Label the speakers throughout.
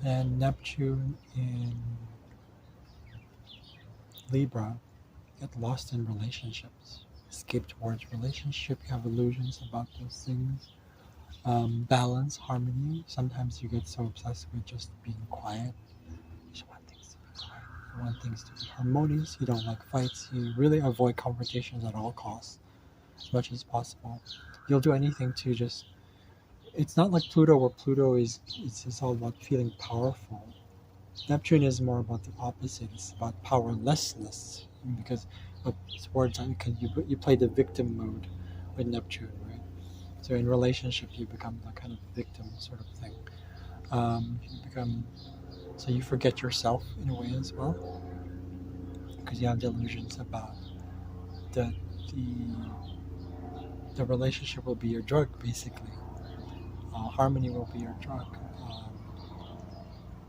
Speaker 1: And Neptune in Libra, get lost in relationships, escape towards relationship, you have illusions about those things. Balance, harmony. Sometimes you get so obsessed with just being quiet. You just want things to be quiet. You want things to be harmonious. You don't like fights. You really avoid confrontations at all costs, as much as possible. You'll do anything to just. It's not like Pluto, where Pluto is. It's all about feeling powerful. Neptune is more about the opposite. It's about powerlessness, because towards you play the victim mode with Neptune, right? So in relationship, you become the kind of victim sort of thing. You become so you forget yourself in a way as well, because you have delusions about the the relationship will be your drug, basically. Harmony will be your drug.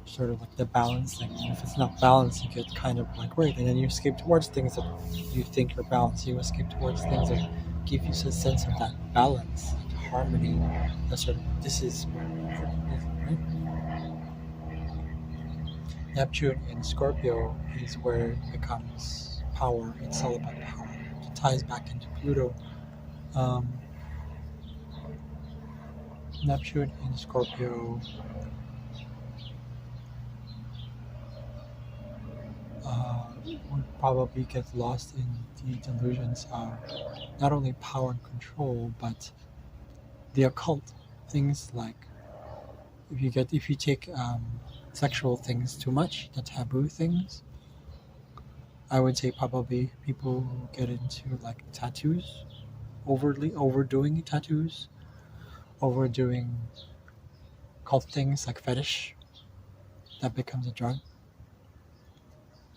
Speaker 1: Sort of like the balancing. And if it's not balanced, you get kind of like right, and then you escape towards things that you think are balanced. You escape towards things that give you a sense of that balance, like harmony. That sort of this is where right. Neptune in Scorpio is where it becomes power. It's all about power. It ties back into Pluto. Um, Neptune in Scorpio would probably get lost in the delusions of not only power and control, but the occult. Things like if you take sexual things too much, the taboo things. I would say probably people who get into like tattoos, overdoing tattoos, overdoing cult things like fetish, that becomes a drug.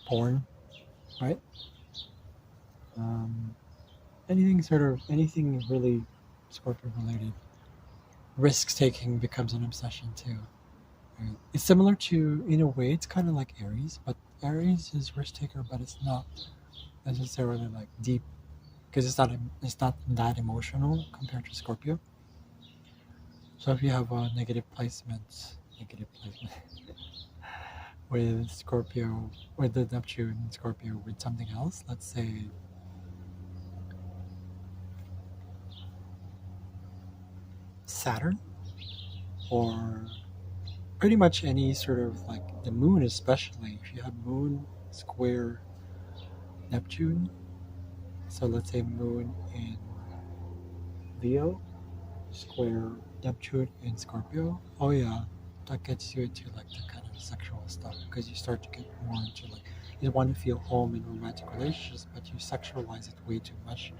Speaker 1: Porn, right? Um, anything really Scorpio related. Risk taking becomes an obsession too. Right? It's similar to, in a way, it's kind of like Aries, but Aries is risk taker, but it's not necessarily like deep, because it's not that emotional compared to Scorpio. So if you have a negative placement with Scorpio, with the Neptune and Scorpio with something else, let's say Saturn, or pretty much any sort of like the moon, especially if you have moon square Neptune. So let's say moon in Leo square Neptune in Scorpio. Oh yeah, that gets you into like the kind of sexual stuff, because you start to get more into like you want to feel home in romantic relationships, but you sexualize it way too much,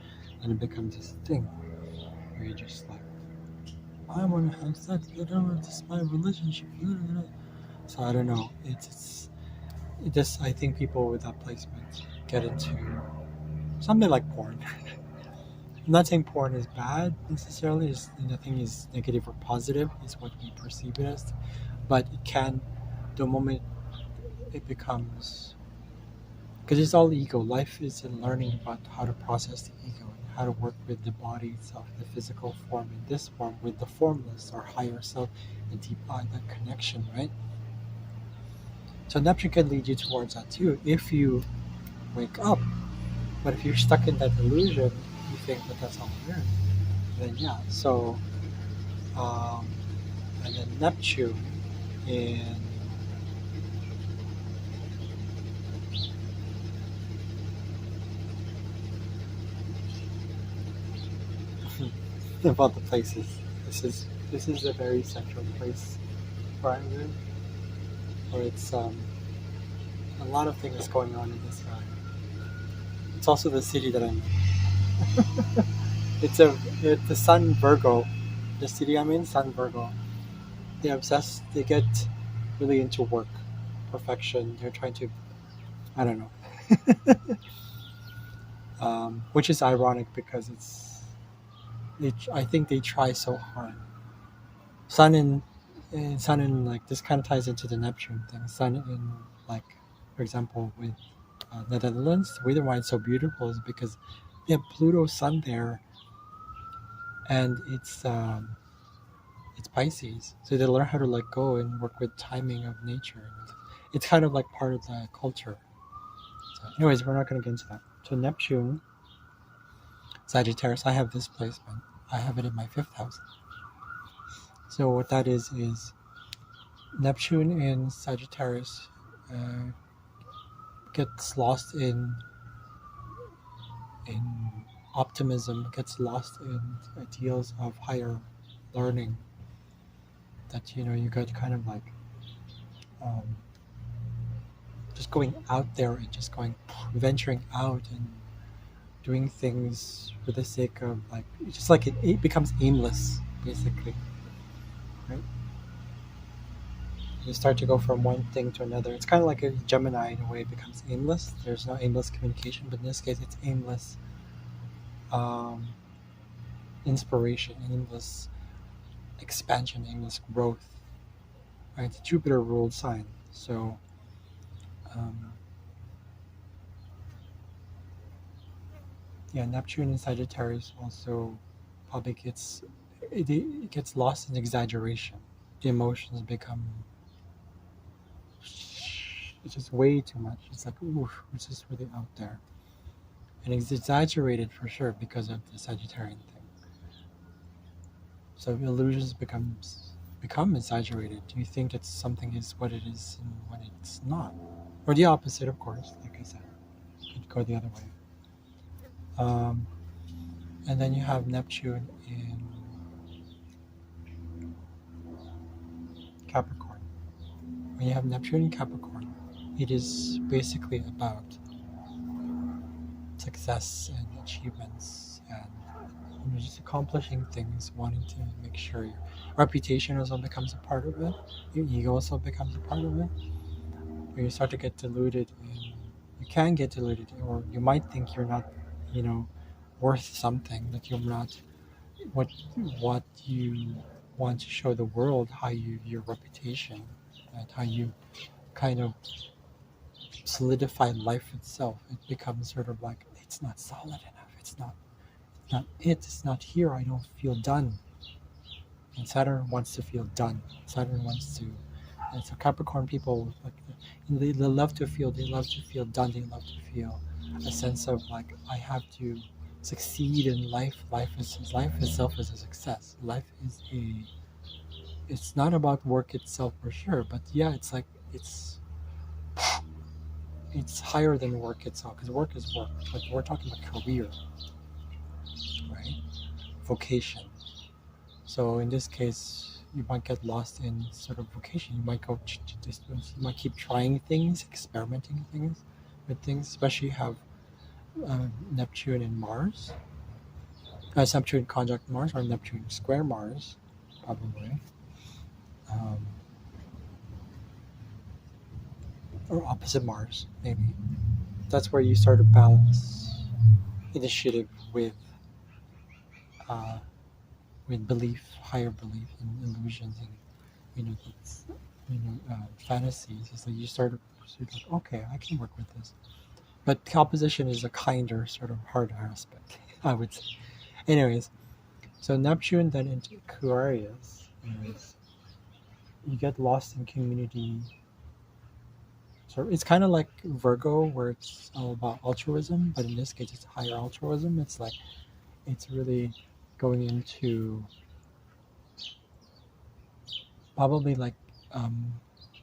Speaker 1: and it becomes this thing where you're just like, I want to have sex, I don't want this my relationship. So I don't know. It just, I think people with that placement get into something like porn. I'm not saying porn is bad necessarily. It's, nothing is negative or positive. Is what we perceive it as, but it can, the moment it becomes, because it's all ego. Life is in learning about how to process the ego and how to work with the body itself, the physical form in this form, with the formless or higher self, the deep eye, that connection, right? So Neptune can lead you towards that too if you wake up. But if you're stuck in that illusion, you think that that's all there. Then yeah. So and then Neptune in about the places. This is a very central place where I live, where it's a lot of things going on in this area. It's also the city that I'm. It's the Sun Virgo, the city I'm in, Sun Virgo. They obsess. They get really into work, perfection. They're trying to. I don't know. Which is ironic because I think they try so hard. Sun in like this kind of ties into the Neptune thing. Sun in like, for example, with Netherlands, the reason why it's so beautiful is because they have Pluto Sun there, and it's Pisces. So they learn how to let go and work with timing of nature. It's kind of like part of the culture. So anyways, we're not going to get into that. So Neptune, Sagittarius, I have this placement. I have it in my 5th house. So what that is Neptune in Sagittarius gets lost in optimism, gets lost in ideals of higher learning. That you got kind of like just going out there and just venturing out and doing things for the sake of like, just like it becomes aimless basically, right? You start to go from one thing to another. It's kind of like a Gemini in a way. It becomes aimless. There's no aimless communication, but in this case, it's aimless inspiration, aimless expansion, aimless growth. Right? It's a Jupiter ruled sign, so Neptune in Sagittarius also probably gets lost in exaggeration. The emotions become, it's just way too much. It's like, oof, it's just really out there. And it's exaggerated for sure because of the Sagittarian thing. So illusions become exaggerated. You think that something is what it is and when it's not. Or the opposite, of course, like I said. It could go the other way. And then you have Neptune in Capricorn. When you have Neptune in Capricorn, it is basically about success and achievements and just accomplishing things, wanting to make sure your reputation also becomes a part of it, your ego also becomes a part of it. Or you start to get deluded, and you can get deluded, or you might think you're not, worth something, that you're not what you want to show the world, how you view your reputation, and how you kind of solidify life itself. It becomes sort of like, it's not solid enough. It's not here. I don't feel done. And Saturn wants to feel done. Saturn wants to. And so Capricorn people, like, they love to feel. They love to feel done. They love to feel a sense of like, I have to succeed in life. Life itself is a success. Life is it's not about work itself for sure, but yeah, it's like it's higher than work itself, because work is work, but we're talking about career, right? Vocation. So in this case, you might get lost in sort of vocation. You might go to distance. You might keep trying things, experimenting with things, especially have Neptune and Mars. Neptune conjunct Mars or Neptune square Mars, probably. Or opposite Mars, maybe. That's where you start to balance initiative with belief, higher belief in illusions and fantasies. It's like you start to pursue, like, okay, I can work with this. But the opposition is a kinder, sort of harder aspect, I would say. Anyways, so Neptune then into Aquarius. Anyways, you get lost in community. So it's kind of like Virgo, where it's all about altruism, but in this case, it's higher altruism. It's like, it's really going into probably like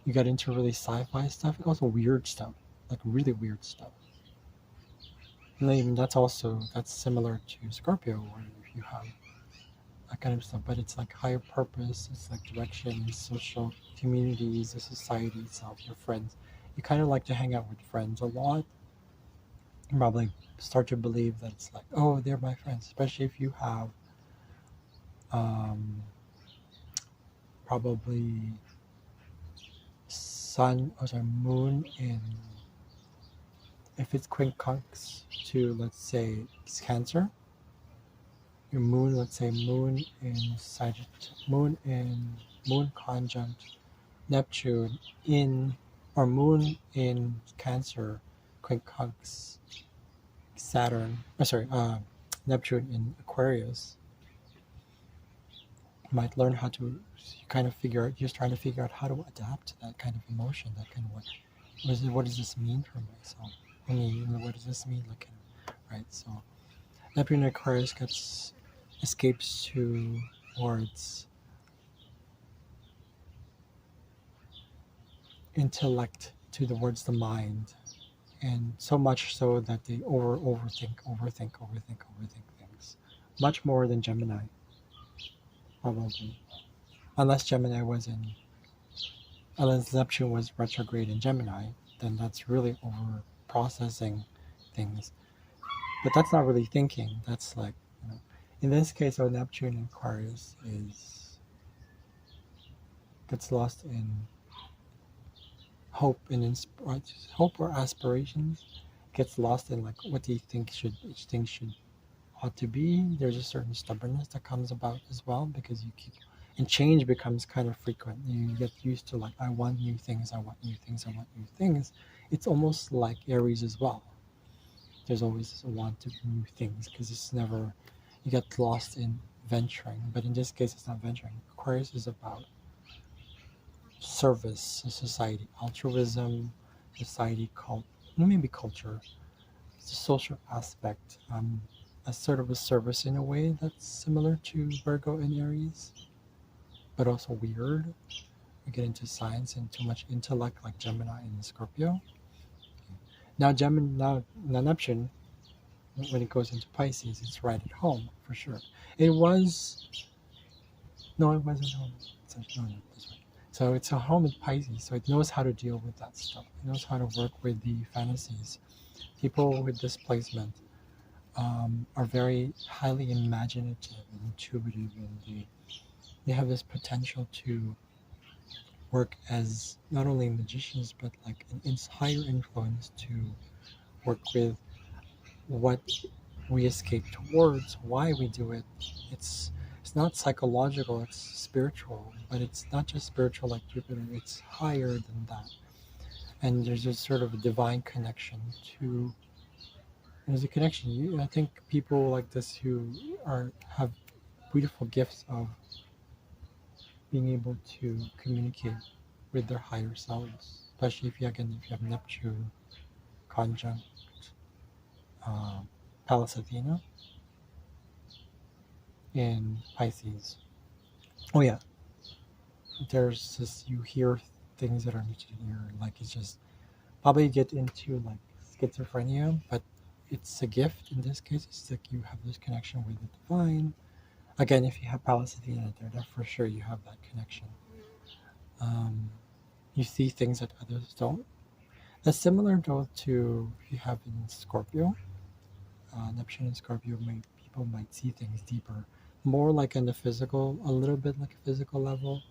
Speaker 1: you get into really sci-fi stuff, and also weird stuff, like really weird stuff. And even that's similar to Scorpio, where you have that kind of stuff, but it's like higher purpose. It's like direction, social communities, the society itself, your friends. You kind of like to hang out with friends a lot. You probably start to believe that it's like, oh, they're my friends, especially if you have probably moon in, if it's quincunx to, let's say, it's Cancer. Your moon, let's say moon in moon conjunct Neptune in, or moon in Cancer quincunx Saturn. Neptune in Aquarius. might learn how to kind of figure out, just trying to figure out how to adapt to that kind of emotion, that kind of what does this mean for myself? I mean, what does this mean? Like, right? So Neptune in Aquarius escapes towards intellect, towards the mind, and so much so that they overthink things, much more than Gemini, probably, unless Neptune was retrograde in Gemini, then that's really over processing things. But that's not really thinking. That's like, in this case, our Neptune in Aquarius gets lost in hope hope or aspirations. Gets lost in like, what do you think each thing ought to be? There's a certain stubbornness that comes about as well, because and change becomes kind of frequent. You get used to like, I want new things, I want new things, I want new things. It's almost like Aries as well. There's always this want to new things, because it's never, you get lost in venturing. But in this case, it's not venturing. Aquarius is about service to society, altruism, society, maybe culture. It's a social aspect, a sort of a service in a way that's similar to Virgo and Aries, but also weird. We get into science and too much intellect, like Gemini and Scorpio. Now Neptune, when it goes into Pisces, it's right at home for sure. It wasn't home. That's right. So it's a home in Pisces, so it knows how to deal with that stuff. It knows how to work with the fantasies. People with this placement are very highly imaginative and intuitive, and they have this potential to work as not only magicians, but like an higher influence to work with what we escape towards, why we do it. It's not psychological, it's spiritual, but it's not just spiritual like Jupiter, it's higher than that. And there's a sort of a divine connection there's a connection. I think people like this who have beautiful gifts of being able to communicate with their higher selves, especially if you have Neptune conjunct Pallas Athena in Pisces. Oh yeah, there's this, you hear things that are new to hear, like it's just probably get into like schizophrenia, but it's a gift. In this case, it's like you have this connection with the divine. Again, if you have Pallas Athena there, for sure you have that connection. You see things that others don't. That's similar though to if you have in Scorpio, Neptune in Scorpio, people might see things deeper, more like in the physical, a little bit like a physical level,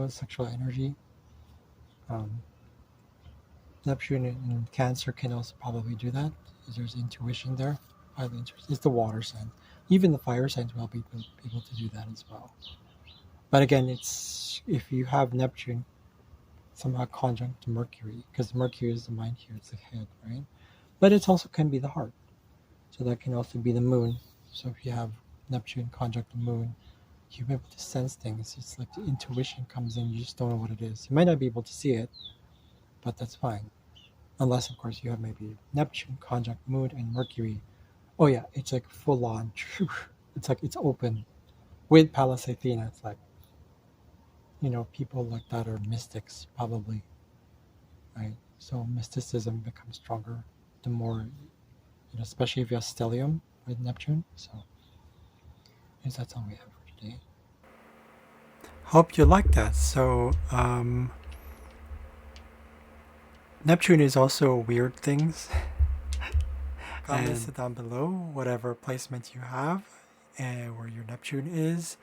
Speaker 1: sexual energy. Neptune in Cancer can also probably do that. There's intuition there. Highly interesting. It's the water sign. Even the fire signs will be able to do that as well. But again, it's if you have Neptune somehow conjunct to Mercury, because Mercury is the mind here, it's the head, right? But it also can be the heart. So that can also be the moon. So if you have Neptune conjunct the moon, you'll be able to sense things. It's like the intuition comes in, you just don't know what it is. You might not be able to see it, but that's fine. Unless, of course, you have maybe Neptune conjunct moon and Mercury. Oh yeah, it's like full on. It's like it's open. With Pallas Athena, it's like, people like that are mystics, probably, right? So mysticism becomes stronger the more, especially if you have stellium with Neptune. So I guess that's all we have for today. Hope you like that. So Neptune is also weird things. Comments down below, whatever placement you have and where your Neptune is.